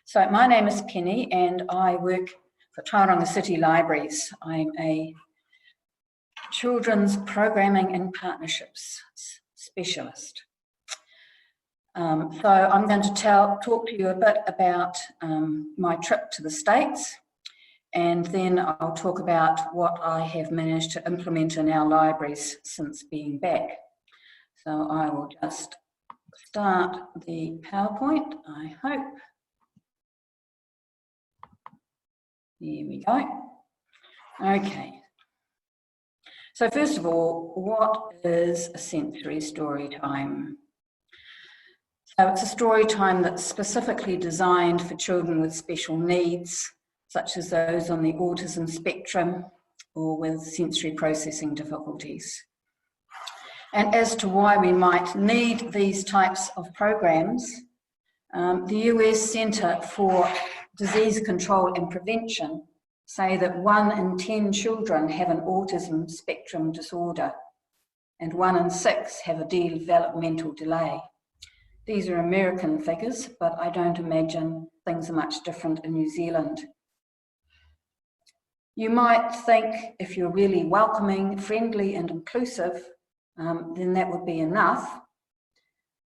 So my name is Penny and I work for Tauranga City Libraries. I'm a children's programming and partnerships specialist. So I'm going to talk to you a bit about my trip to the States, and then I'll talk about what I have managed to implement in our libraries since being back. So I will just start the PowerPoint, I hope. Here we go. Okay. So first of all, what is a sensory story time? So it's a story time that's specifically designed for children with special needs, such as those on the autism spectrum or with sensory processing difficulties. And as to why we might need these types of programs, the US Centre for Disease Control and Prevention say that 1 in 10 children have an autism spectrum disorder and 1 in 6 have a developmental delay. These are American figures, but I don't imagine things are much different in New Zealand. You might think if you're really welcoming, friendly and inclusive, then that would be enough.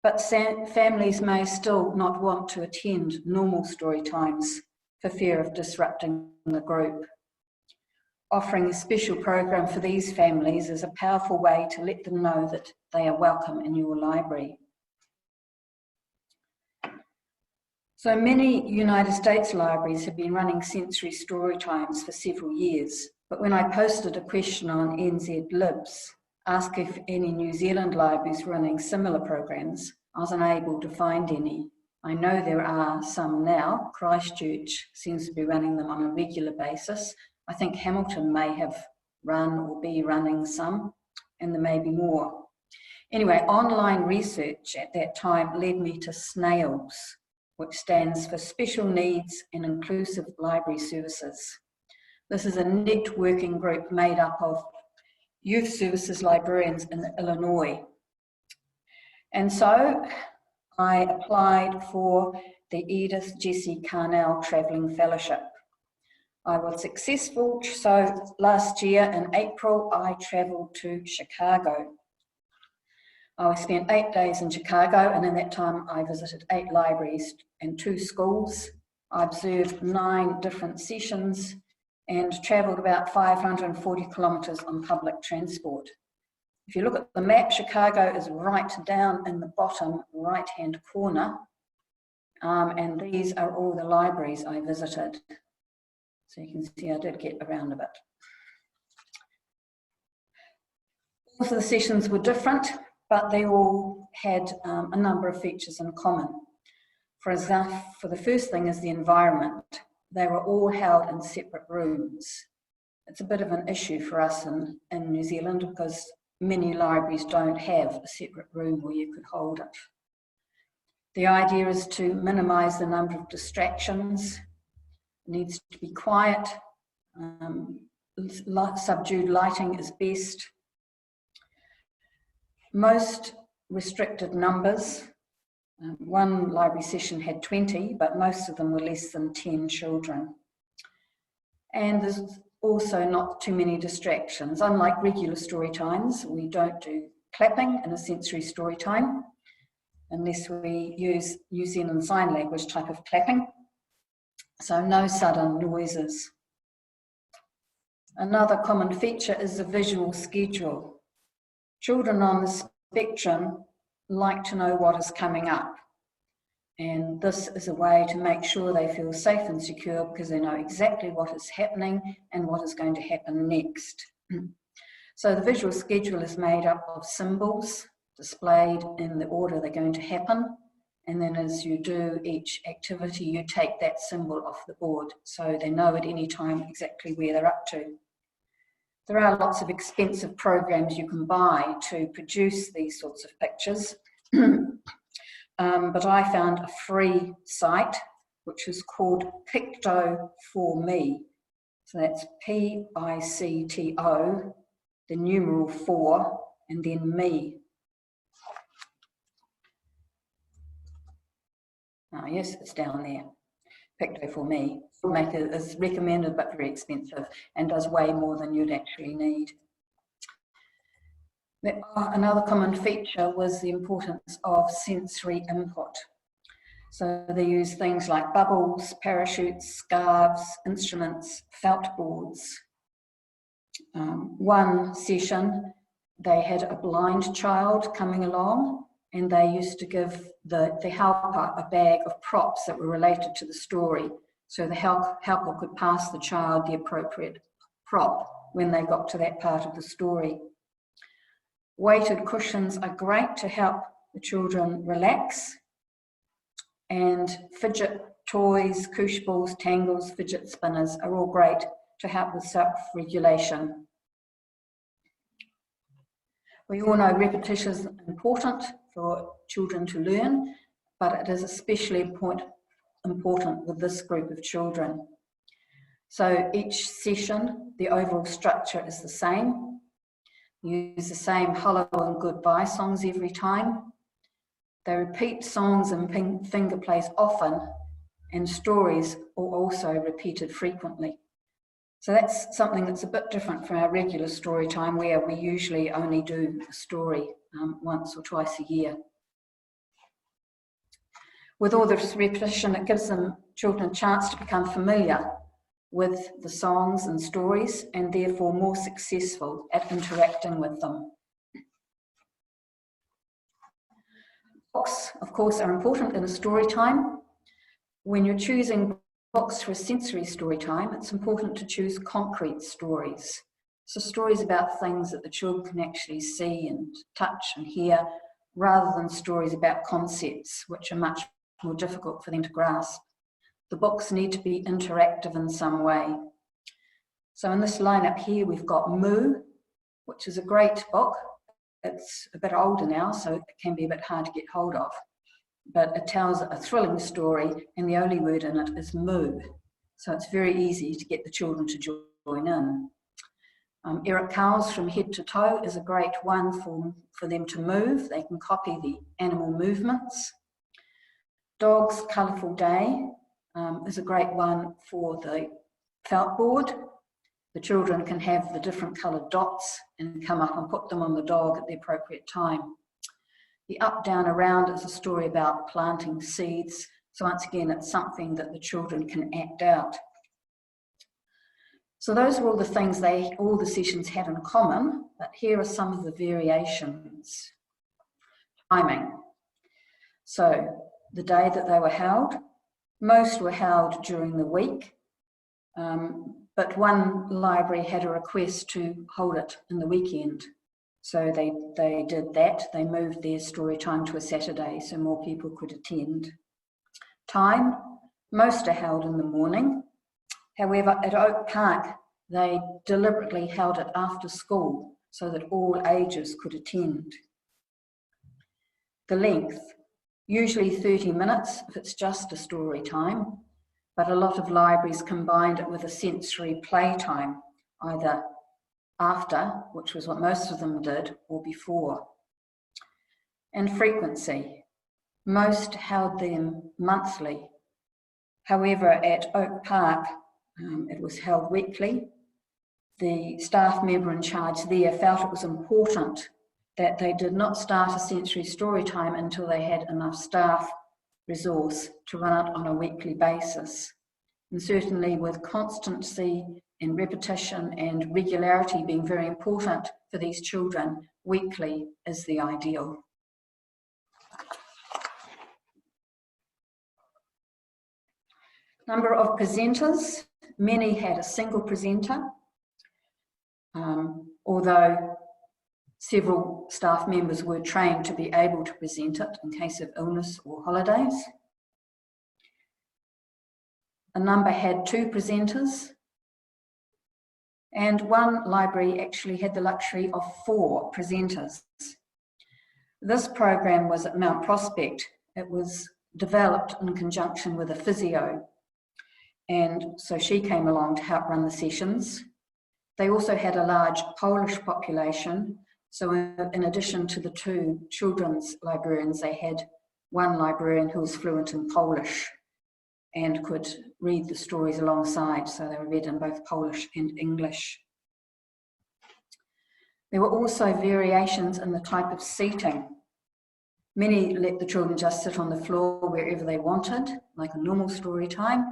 But families may still not want to attend normal story times for fear of disrupting the group. Offering a special program for these families is a powerful way to let them know that they are welcome in your library. So many United States libraries have been running sensory story times for several years, but when I posted a question on NZ Libs, ask if any New Zealand libraries were running similar programs, I was unable to find any. I know there are some now. Christchurch seems to be running them on a regular basis. I think Hamilton may have run or be running some, and there may be more. Anyway, online research at that time led me to SNAILS, which stands for Special Needs and Inclusive Library Services. This is a networking group made up of youth services librarians in Illinois. And so I applied for the Edith, Jessie, Carnell Travelling Fellowship. I was successful, so last year in April I travelled to Chicago. I spent 8 days in Chicago, and in that time I visited 8 libraries and 2 schools. I observed 9 different sessions and travelled about 540 kilometres on public transport. If you look at the map, Chicago is right down in the bottom right-hand corner, and these are all the libraries I visited. So you can see I did get around a bit. All of the sessions were different, but they all had a number of features in common. For example, for the first thing is the environment. They were all held in separate rooms. It's a bit of an issue for us in New Zealand because many libraries don't have a separate room where you could hold it. The idea is to minimise the number of distractions. It needs to be quiet. Subdued lighting is best. Most restricted numbers. One library session had 20, but most of them were less than 10 children. And there's also not too many distractions. Unlike regular story times, we don't do clapping in a sensory story time, unless we use New Zealand Sign Language type of clapping. So no sudden noises. Another common feature is the visual schedule. Children on the spectrum like to know what is coming up. And this is a way to make sure they feel safe and secure because they know exactly what is happening and what is going to happen next. So the visual schedule is made up of symbols displayed in the order they're going to happen. And then as you do each activity, you take that symbol off the board so they know at any time exactly where they're up to. There are lots of expensive programs you can buy to produce these sorts of pictures. But I found a free site which is called Picto for Me. So that's P-I-C-T-O, the numeral 4, and then me. Oh yes, it's down there. Picto for me. Filmmaker is recommended but very expensive and does way more than you'd actually need. Another common feature was the importance of sensory input. So they use things like bubbles, parachutes, scarves, instruments, felt boards. One session, they had a blind child coming along, and they used to give the helper a bag of props that were related to the story. So the helper could pass the child the appropriate prop when they got to that part of the story. Weighted cushions are great to help the children relax. And fidget toys, koosh balls, tangles, fidget spinners are all great to help with self-regulation. We all know repetition is important for children to learn, but it is especially important with this group of children. So each session, the overall structure is the same. Use the same hello and goodbye songs every time. They repeat songs and finger plays often, and stories are also repeated frequently. So that's something that's a bit different from our regular story time, where we usually only do a story once or twice a year. With all this repetition, it gives children a chance to become familiar with the songs and stories, and therefore more successful at interacting with them. Books, of course, are important in a story time. When you're choosing books for a sensory story time, it's important to choose concrete stories. So stories about things that the children can actually see and touch and hear, rather than stories about concepts, which are much more difficult for them to grasp. The books need to be interactive in some way. So in this lineup here, we've got Moo, which is a great book. It's a bit older now, so it can be a bit hard to get hold of. But it tells a thrilling story, and the only word in it is moo. So it's very easy to get the children to join in. Eric Carl's From Head to Toe is a great one for them to move. They can copy the animal movements. Dog's Colourful Day is a great one for the felt board. The children can have the different coloured dots and come up and put them on the dog at the appropriate time. The Up, Down, Around is a story about planting seeds. So once again, it's something that the children can act out. So those are all the things all the sessions had in common, but here are some of the variations. Timing. So the day that they were held, most were held during the week, but one library had a request to hold it in the weekend. So they did that. They moved their story time to a Saturday so more people could attend. Time, most are held in the morning. However, at Oak Park, they deliberately held it after school so that all ages could attend. The length, usually 30 minutes if it's just a story time, but a lot of libraries combined it with a sensory playtime, either after, which was what most of them did, or before. And frequency, most held them monthly. However, at Oak Park, it was held weekly. The staff member in charge there felt it was important that they did not start a sensory story time until they had enough staff resource to run it on a weekly basis. And certainly with constancy and repetition and regularity being very important for these children, weekly is the ideal. Number of presenters, many had a single presenter, although several staff members were trained to be able to present it in case of illness or holidays. A number had 2 presenters, and one library actually had the luxury of 4 presenters. This program was at Mount Prospect. It was developed in conjunction with a physio, and so she came along to help run the sessions. They also had a large Polish population, so in addition to the 2 children's librarians, they had one librarian who was fluent in Polish. and could read the stories alongside, so they were read in both Polish and English. There were also variations in the type of seating. Many let the children just sit on the floor wherever they wanted, like a normal story time.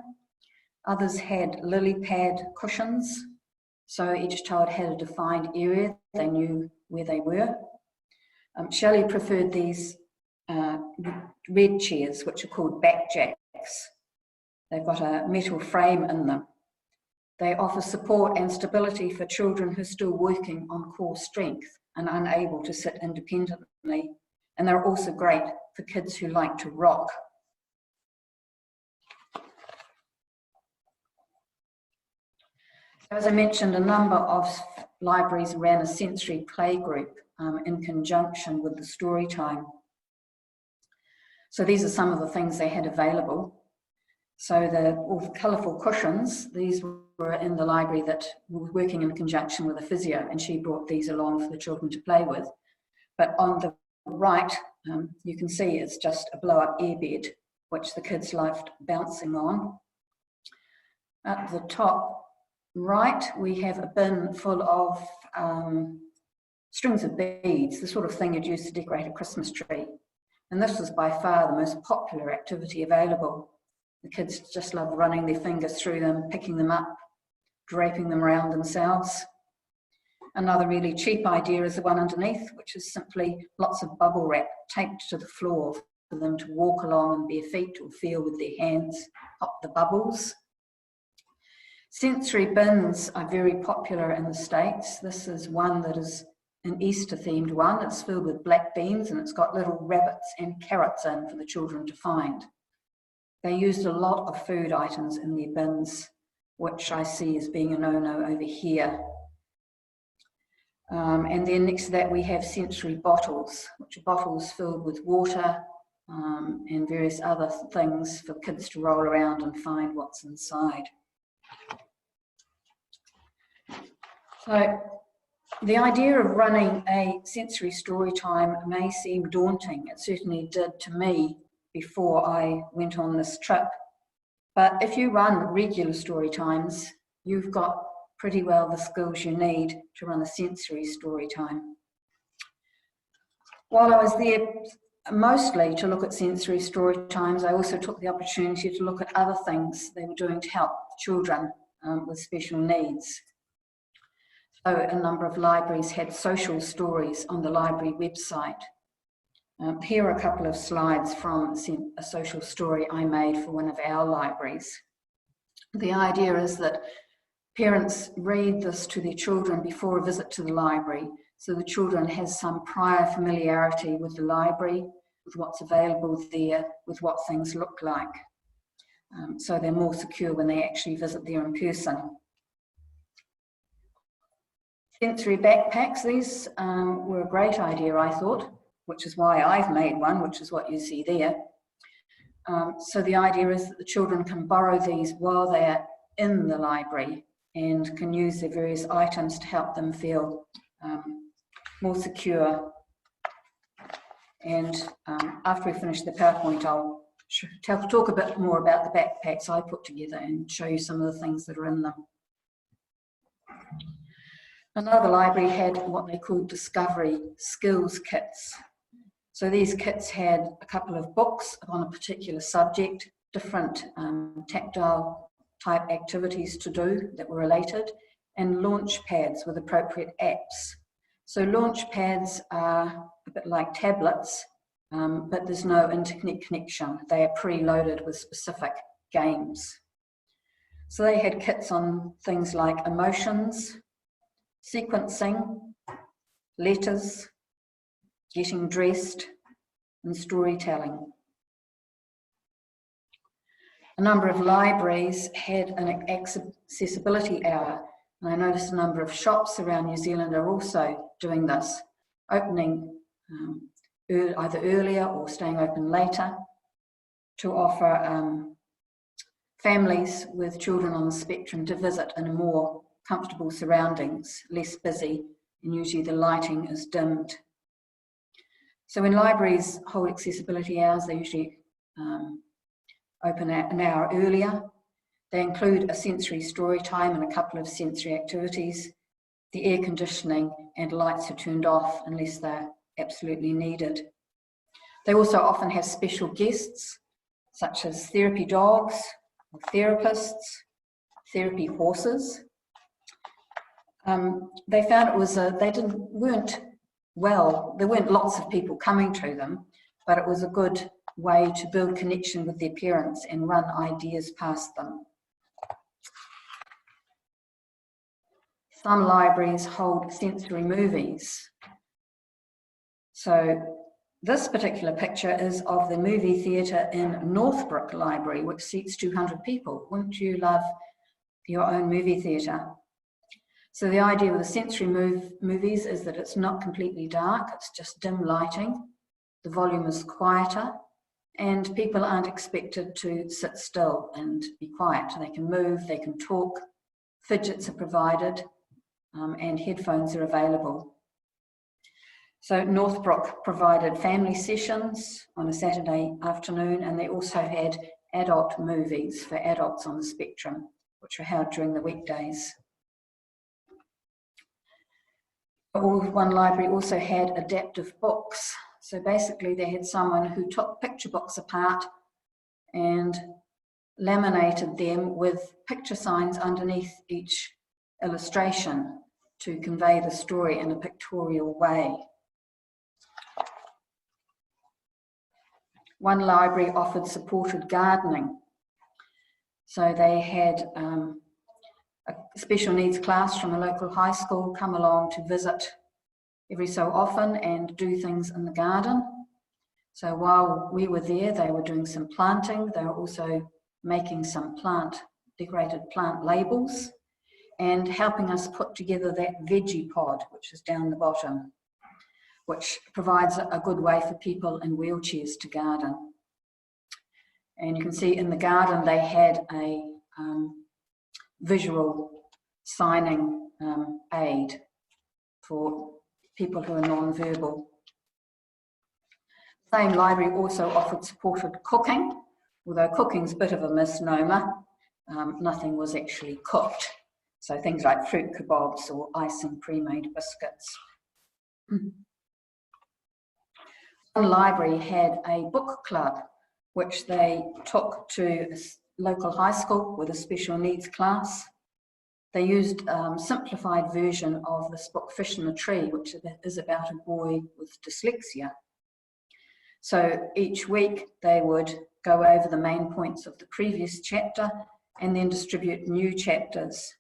Others had lily pad cushions, so each child had a defined area, they knew where they were. Shelley preferred these red chairs, which are called backjacks. They've got a metal frame in them. They offer support and stability for children who are still working on core strength and unable to sit independently. And they're also great for kids who like to rock. As I mentioned, a number of libraries ran a sensory playgroup in conjunction with the Storytime. So these are some of the things they had available. So all the colourful cushions, these were in the library that were working in conjunction with a physio, and she brought these along for the children to play with. But on the right, you can see it's just a blow-up airbed, which the kids loved bouncing on. At the top right, we have a bin full of strings of beads, the sort of thing you'd use to decorate a Christmas tree. And this was by far the most popular activity available. The kids just loved running their fingers through them, picking them up, draping them around themselves. Another really cheap idea is the one underneath, which is simply lots of bubble wrap taped to the floor for them to walk along in bare feet or feel with their hands, pop the bubbles. Sensory bins are very popular in the States. This is one that is an Easter themed one. It's filled with black beans and it's got little rabbits and carrots in for the children to find. They used a lot of food items in their bins, which I see as being a no-no over here. And then next to that we have sensory bottles, which are bottles filled with water and various other things for kids to roll around and find what's inside. So the idea of running a sensory story time may seem daunting. It certainly did to me before I went on this trip. But if you run regular story times, you've got pretty well the skills you need to run a sensory story time. While I was there mostly to look at sensory story times, I also took the opportunity to look at other things they were doing to help children with special needs. So a number of libraries had social stories on the library website. Here are a couple of slides from a social story I made for one of our libraries. The idea is that parents read this to their children before a visit to the library, so the children has some prior familiarity with the library, with what's available there, with what things look like. So they're more secure when they actually visit there in person. Sensory backpacks, these were a great idea, I thought, which is why I've made one, which is what you see there. So the idea is that the children can borrow these while they're in the library and can use their various items to help them feel more secure. And after we finish the PowerPoint, I'll talk a bit more about the backpacks I put together and show you some of the things that are in them. Another library had what they called discovery skills kits. So these kits had a couple of books on a particular subject, different tactile type activities to do that were related, and launch pads with appropriate apps. So launch pads are a bit like tablets, but there's no internet connection. They are preloaded with specific games. So they had kits on things like emotions, sequencing, letters, getting dressed, and storytelling. A number of libraries had an accessibility hour, and I noticed a number of shops around New Zealand are also doing this, opening either earlier or staying open later to offer families with children on the spectrum to visit in a more comfortable surroundings, less busy, and usually the lighting is dimmed. So when libraries hold accessibility hours, they usually open an hour earlier. They include a sensory story time and a couple of sensory activities. The air conditioning and lights are turned off unless they're absolutely needed. They also often have special guests, such as therapy dogs, or therapists, therapy horses. They found it was there weren't lots of people coming to them, but it was a good way to build connection with their parents and run ideas past them. Some libraries hold sensory movies. So this particular picture is of the movie theatre in Northbrook Library, which seats 200 people. Wouldn't you love your own movie theatre? So the idea with the sensory movies is that it's not completely dark, it's just dim lighting. The volume is quieter and people aren't expected to sit still and be quiet. They can move, they can talk, fidgets are provided, and headphones are available. So Northbrook provided family sessions on a Saturday afternoon, and they also had adult movies for adults on the spectrum, which were held during the weekdays. One library also had adaptive books. So basically they had someone who took picture books apart and laminated them with picture signs underneath each illustration to convey the story in a pictorial way. One library offered supported gardening. So they had a special needs class from a local high school come along to visit every so often and do things in the garden. So while we were there, they were doing some planting. They were also making some decorated plant labels and helping us put together that veggie pod, which is down the bottom, which provides a good way for people in wheelchairs to garden. And you can see in the garden they had a visual signing aid for people who are non-verbal. The same library also offered supported cooking, although cooking's a bit of a misnomer. Nothing was actually cooked. So things like fruit kebabs or icing pre-made biscuits. One library had a book club, which they took to a local high school with a special needs class. They used a simplified version of this book, Fish in the Tree, which is about a boy with dyslexia. So each week they would go over the main points of the previous chapter and then distribute new chapters.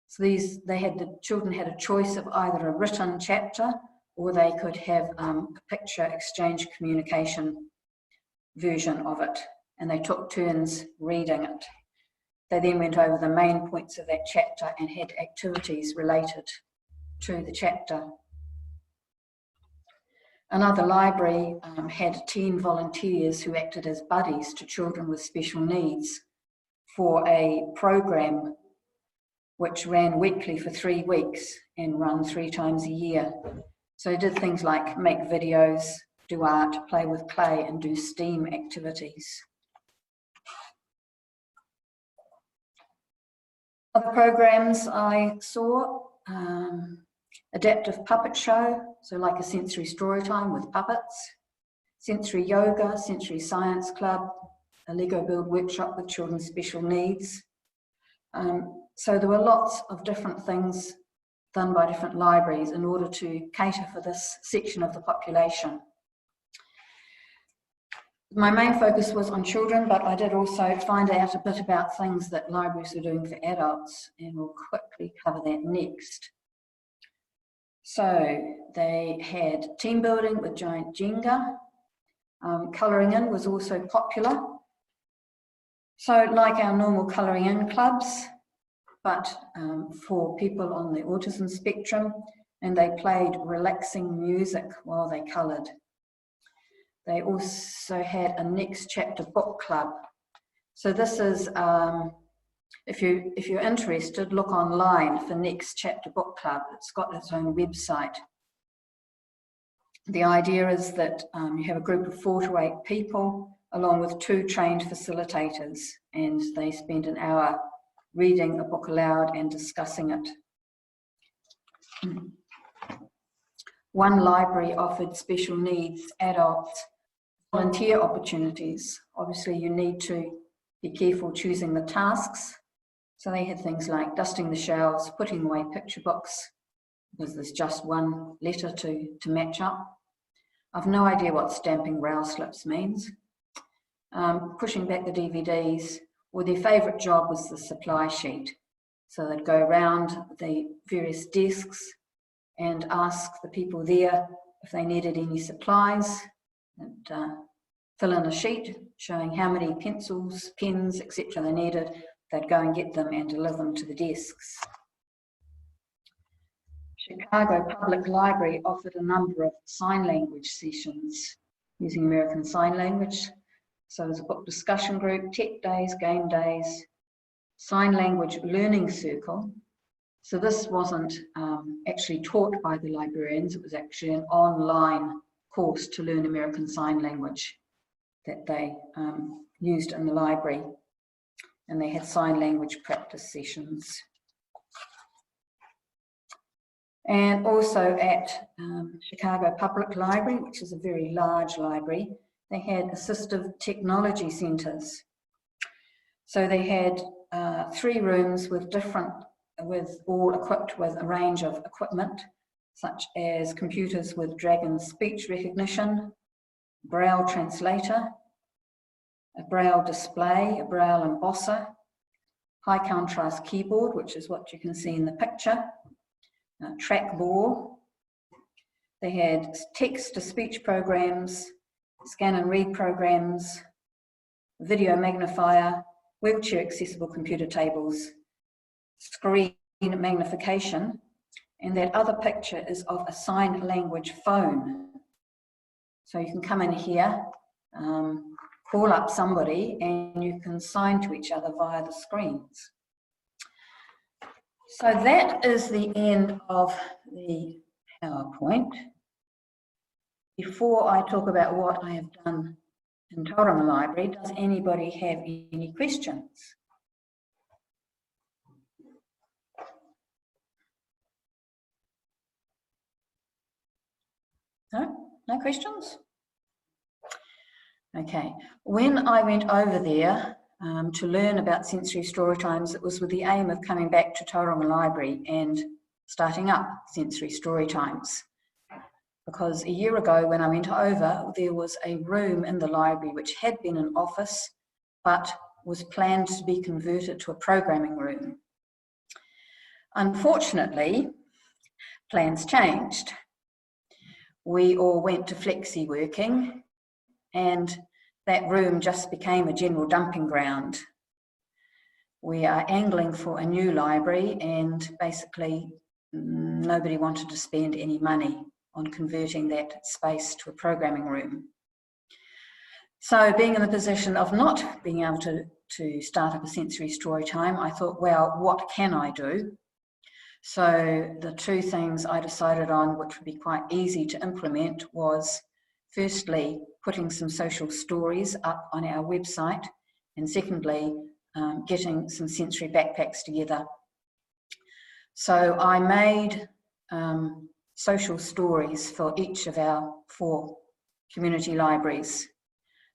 So the children had a choice of either a written chapter or they could have a picture exchange communication version of it, and they took turns reading it. They then went over the main points of that chapter and had activities related to the chapter. Another library had teen volunteers who acted as buddies to children with special needs for a program which ran weekly for 3 weeks and run 3 times a year. So they did things like make videos, do art, play with clay, and do STEAM activities. Other programs I saw, adaptive puppet show, so like a sensory story time with puppets, sensory yoga, sensory science club, a Lego build workshop with children with special needs. So there were lots of different things done by different libraries in order to cater for this section of the population. My main focus was on children, but I did also find out a bit about things that libraries are doing for adults, and we'll quickly cover that next. So they had team building with giant Jenga. Colouring in was also popular. So like our normal colouring in clubs, but for people on the autism spectrum, and they played relaxing music while they coloured. They also had a next chapter book club. So this is, if you're interested, look online for Next Chapter Book Club. It's got its own website. The idea is that you have a group of 4 to 8 people along with 2 trained facilitators, and they spent an hour reading a book aloud and discussing it. One library offered special needs adults volunteer opportunities. Obviously, you need to be careful choosing the tasks. So they had things like dusting the shelves, putting away picture books, because there's just one letter to match up. I've no idea what stamping rail slips means. Pushing back the DVDs, or their favourite job was the supply sheet. So they'd go around the various desks and ask the people there if they needed any supplies, and fill in a sheet showing how many pencils, pens, etc. they needed. They'd go and get them and deliver them to the desks. Chicago Public Library offered a number of sign language sessions using American Sign Language. So there's a book discussion group, tech days, game days, sign language learning circle. So this wasn't actually taught by the librarians, it was actually an online course to learn American Sign Language that they used in the library. And they had sign language practice sessions. And also at Chicago Public Library, which is a very large library, they had assistive technology centres. So they had 3 rooms all equipped with a range of equipment, such as computers with Dragon speech recognition, Braille translator, a Braille display, a Braille embosser, high contrast keyboard, which is what you can see in the picture, trackball. They had text to speech programs, scan and read programs, video magnifier, wheelchair accessible computer tables, screen magnification, and that other picture is of a sign language phone. So you can come in here, call up somebody, and you can sign to each other via the screens. So that is the end of the PowerPoint. Before I talk about what I have done in Tauranga Library, does anybody have any questions? No? No questions? Okay. When I went over there to learn about Sensory Storytimes, it was with the aim of coming back to Tauranga Library and starting up Sensory Storytimes. Because a year ago when I went over, there was a room in the library which had been an office, but was planned to be converted to a programming room. Unfortunately, plans changed. We all went to flexi working, and that room just became a general dumping ground. We are angling for a new library, and basically nobody wanted to spend any money on converting that space to a programming room. So being in the position of not being able to start up a Sensory Storytime, I thought, well, what can I do? So the 2 things I decided on, which would be quite easy to implement, was firstly, putting some social stories up on our website, and secondly, getting some sensory backpacks together. So I made social stories for each of our 4 community libraries.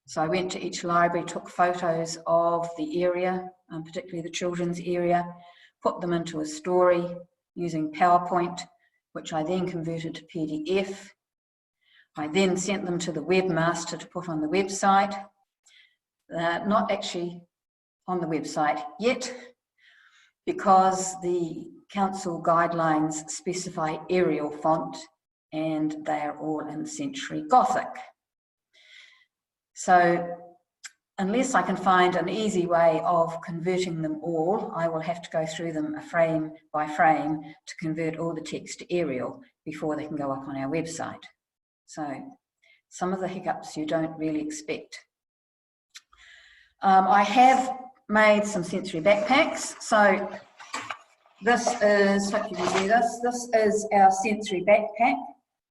So I went to each library, took photos of the area, particularly the children's area, put them into a story using PowerPoint, which I then converted to PDF. I then sent them to the webmaster to put on the website. Not actually on the website yet, because the council guidelines specify Arial font, and they are all in Century Gothic. So unless I can find an easy way of converting them all, I will have to go through them frame by frame to convert all the text to Arial before they can go up on our website. So some of the hiccups you don't really expect. I have made some sensory backpacks. So this is, hope you can see this is our sensory backpack.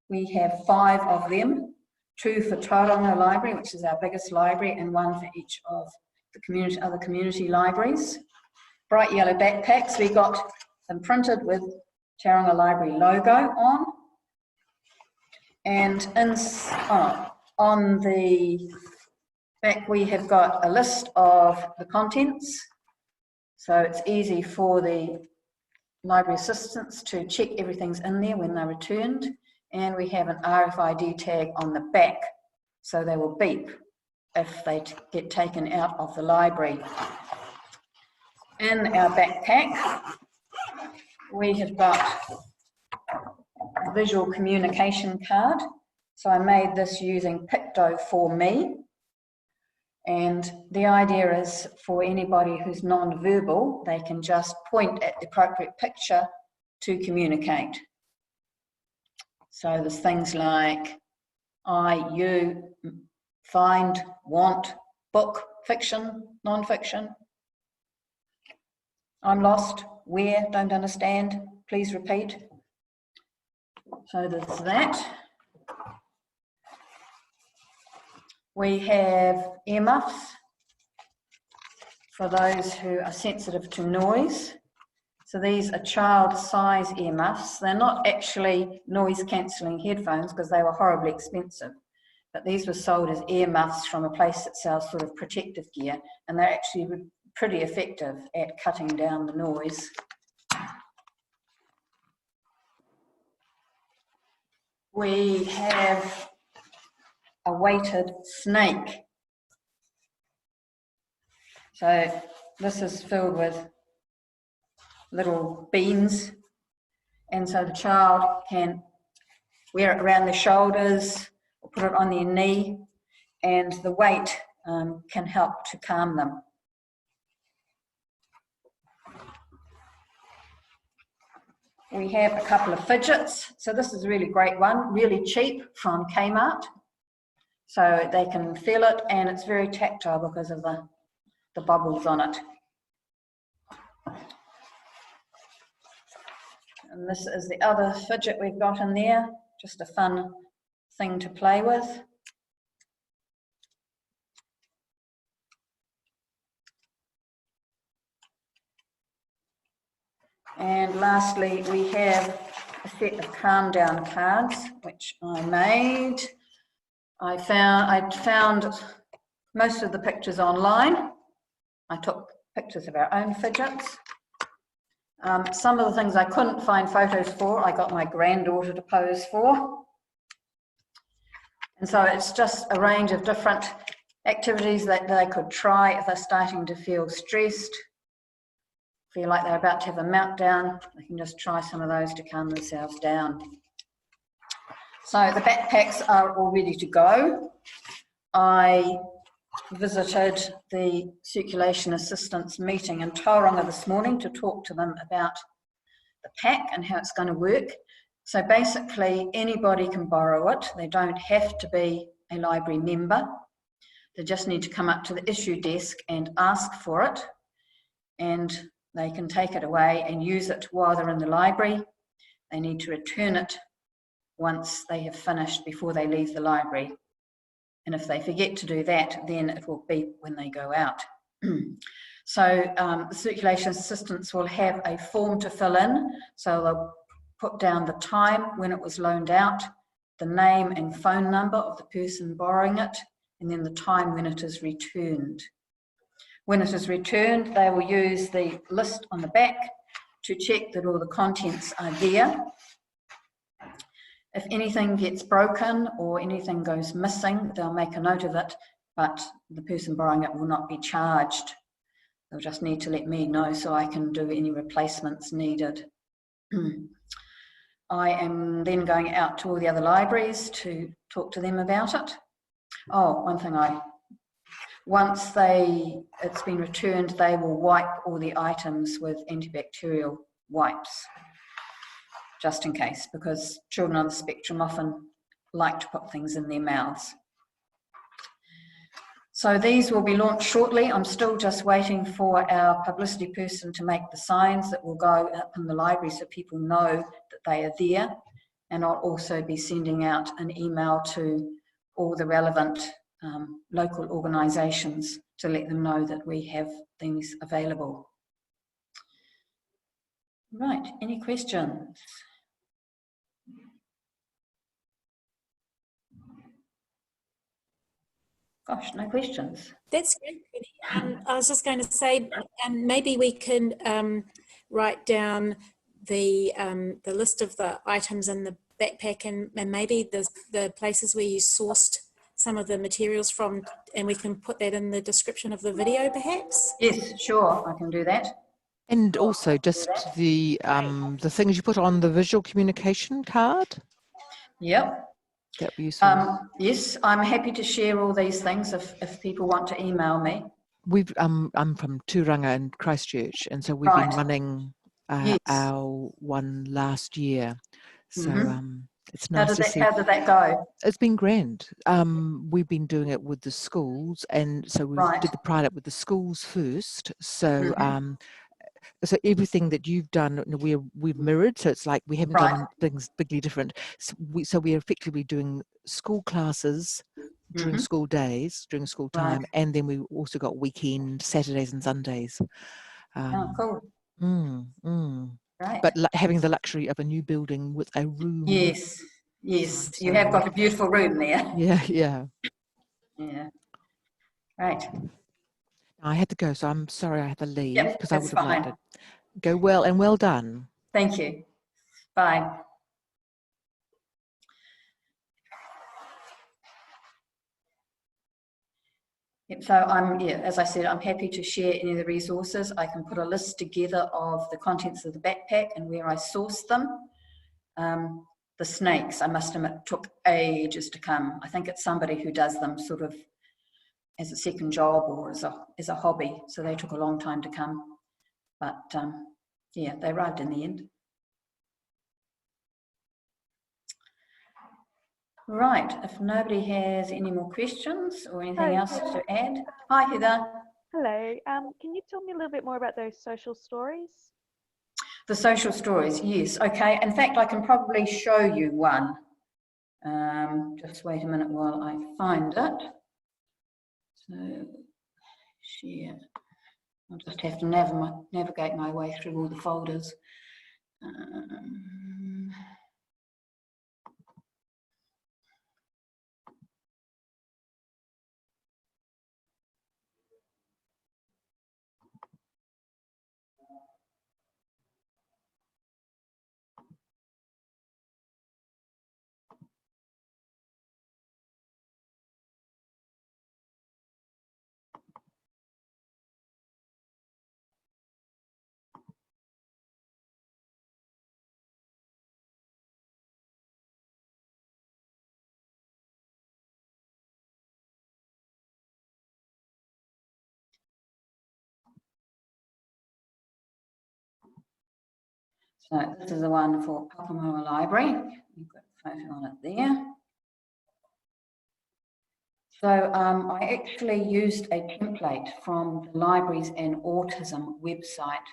We have 5 of them. 2 for Tauranga Library, which is our biggest library, and 1 for each of the other community libraries. Bright yellow backpacks, we got them printed with Tauranga Library logo on. And on the back we have got a list of the contents, so it's easy for the library assistants to check everything's in there when they're returned. And we have an RFID tag on the back, so they will beep if they get taken out of the library. In our backpack, we have got a visual communication card. So I made this using Picto for me. And the idea is for anybody who's non-verbal, they can just point at the appropriate picture to communicate. So there's things like I, you, find, want, book, fiction, non-fiction. I'm lost, where, don't understand, please repeat. So there's that. We have earmuffs for those who are sensitive to noise. So these are child-size earmuffs. They're not actually noise-cancelling headphones because they were horribly expensive, but these were sold as earmuffs from a place that sells sort of protective gear, and they're actually pretty effective at cutting down the noise. We have a weighted snake. So this is filled with little beans, and so the child can wear it around their shoulders or put it on their knee, and the weight can help to calm them. We have a couple of fidgets. So this is a really great one, really cheap from Kmart. So they can feel it, and it's very tactile because of the bubbles on it. And this is the other fidget we've got in there, just a fun thing to play with. And lastly, we have a set of calm down cards, which I made. I found most of the pictures online. I took pictures of our own fidgets. Some of the things I couldn't find photos for, I got my granddaughter to pose for. And so it's just a range of different activities that they could try if they're starting to feel stressed, feel like they're about to have a meltdown. They can just try some of those to calm themselves down. So the backpacks are all ready to go. I visited the circulation assistance meeting in Tauranga this morning to talk to them about the pack and how it's going to work. So basically anybody can borrow it. They don't have to be a library member. They just need to come up to the issue desk and ask for it, and they can take it away and use it while they're in the library. They need to return it once they have finished before they leave the library. And if they forget to do that, then it will beep when they go out. So the circulation assistants will have a form to fill in. So they'll put down the time when it was loaned out, the name and phone number of the person borrowing it, and then the time when it is returned. When it is returned, they will use the list on the back to check that all the contents are there. If anything gets broken or anything goes missing, they'll make a note of it, but the person borrowing it will not be charged. They'll just need to let me know so I can do any replacements needed. I am then going out to all the other libraries to talk to them about it. Oh, one thing once it's been returned, they will wipe all the items with antibacterial wipes, just in case, because children on the spectrum often like to put things in their mouths. So these will be launched shortly. I'm still just waiting for our publicity person to make the signs that will go up in the library so people know that they are there. And I'll also be sending out an email to all the relevant local organisations to let them know that we have things available. Right, any questions? Gosh, no questions. That's great, Penny. I was just going to say, maybe we can write down the list of the items in the backpack, and maybe the places where you sourced some of the materials from, and we can put that in the description of the video, perhaps. Yes, sure, I can do that. And also just the things you put on the visual communication card. Yep. That'd be useful. Yes, I'm happy to share all these things if people want to email me. I'm from Tauranga in Christchurch, and so we've been running Yes. our one last year. So it's How nice to see. How did that go? It's been grand. We've been doing it with the schools, and so we did the Pride Up with the schools first. So so everything that you've done, we've mirrored. So it's like we haven't done things bigly different. So we're effectively doing school classes during school days, during school time, and then we also got weekend Saturdays and Sundays. Oh, cool. Right. But having the luxury of a new building with a room. Yes, yes, you have got a beautiful room there. Yeah, yeah. Yeah. Right. I had to go, so I'm sorry I had to leave because I would have liked it. Go well and well done. Thank you. Bye. So as I said, I'm happy to share any of the resources. I can put a list together of the contents of the backpack and where I sourced them. The snakes, I must admit, took ages to come. I think it's somebody who does them sort of as a second job or as a hobby. So they took a long time to come. But yeah, they arrived in the end. Right, if nobody has any more questions or anything else to add. Hi, Heather. Hello. Can you tell me a little bit more about those social stories? The social stories, yes. Okay, in fact, I can probably show you one. Just wait a minute while I find it. So, share. I'll just have to navigate my way through all the folders. So this is the one for Papamoa Library. You've got a photo on it there. So I actually used a template from the Libraries and Autism website.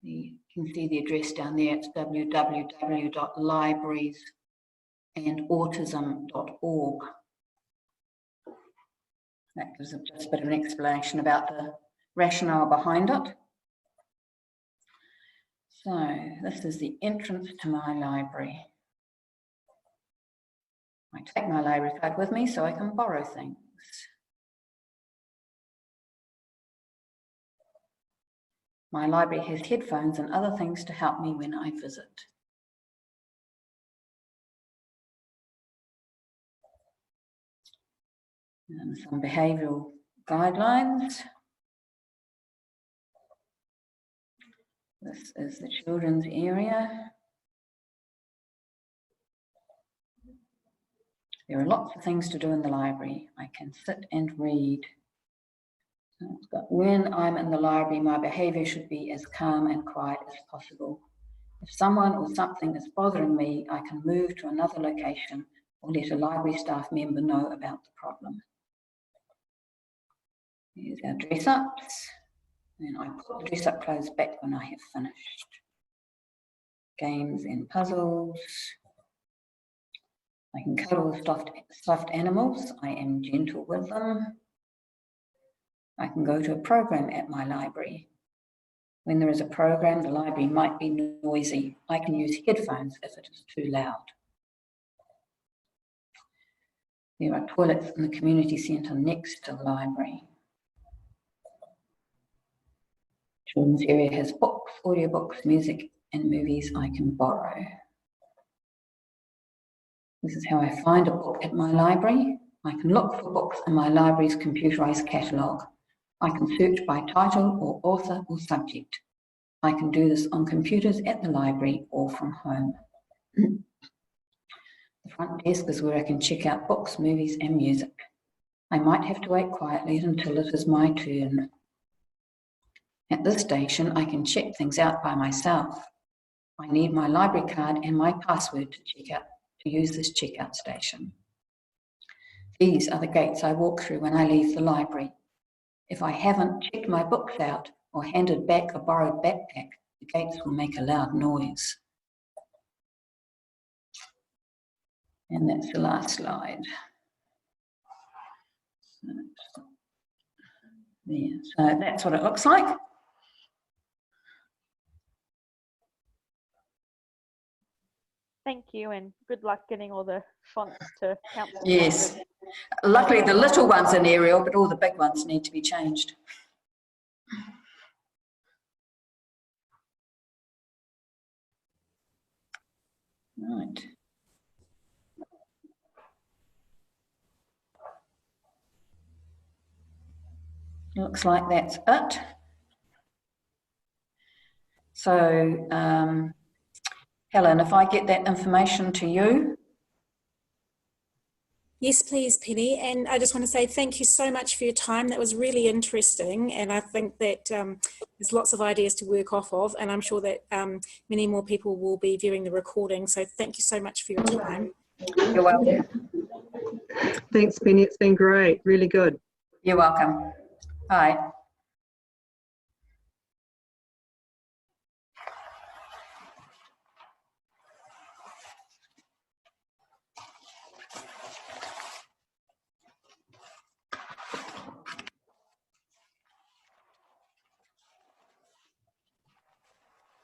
You can see the address down there. It's www.librariesandautism.org. That gives just a bit of an explanation about the rationale behind it. So this is the entrance to my library. I take my library card with me so I can borrow things. My library has headphones and other things to help me when I visit. And some behavioural guidelines. This is the children's area. There are lots of things to do in the library. I can sit and read. So it's got, when I'm in the library, my behaviour should be as calm and quiet as possible. If someone or something is bothering me, I can move to another location or let a library staff member know about the problem. Here's our dress-ups. And I put the dress-up clothes back when I have finished. Games and puzzles. I can cuddle with stuffed animals. I am gentle with them. I can go to a program at my library. When there is a program, the library might be noisy. I can use headphones if it is too loud. There are toilets in the community centre next to the library. Children's area has books, audiobooks, music, and movies I can borrow. This is how I find a book at my library. I can look for books in my library's computerised catalogue. I can search by title or author or subject. I can do this on computers at the library or from home. The front desk is where I can check out books, movies, and music. I might have to wait quietly until it is my turn. At this station, I can check things out by myself. I need my library card and my password to use this checkout station. These are the gates I walk through when I leave the library. If I haven't checked my books out or handed back a borrowed backpack, the gates will make a loud noise. And that's the last slide. There. So that's what it looks like. Thank you, and good luck getting all the fonts to council. Yes. Luckily, the little ones in Arial, but all the big ones need to be changed. Right. Looks like that's it. So, Helen, if I get that information to you. Yes, please, Penny. And I just want to say thank you so much for your time. That was really interesting. And I think that there's lots of ideas to work off of. And I'm sure that many more people will be viewing the recording. So thank you so much for your time. You're welcome. Thanks, Penny. It's been great. Really good. You're welcome. Bye.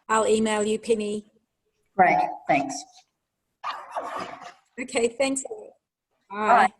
I'll email you, Penny. Great, thanks. Okay, thanks. Bye. Bye.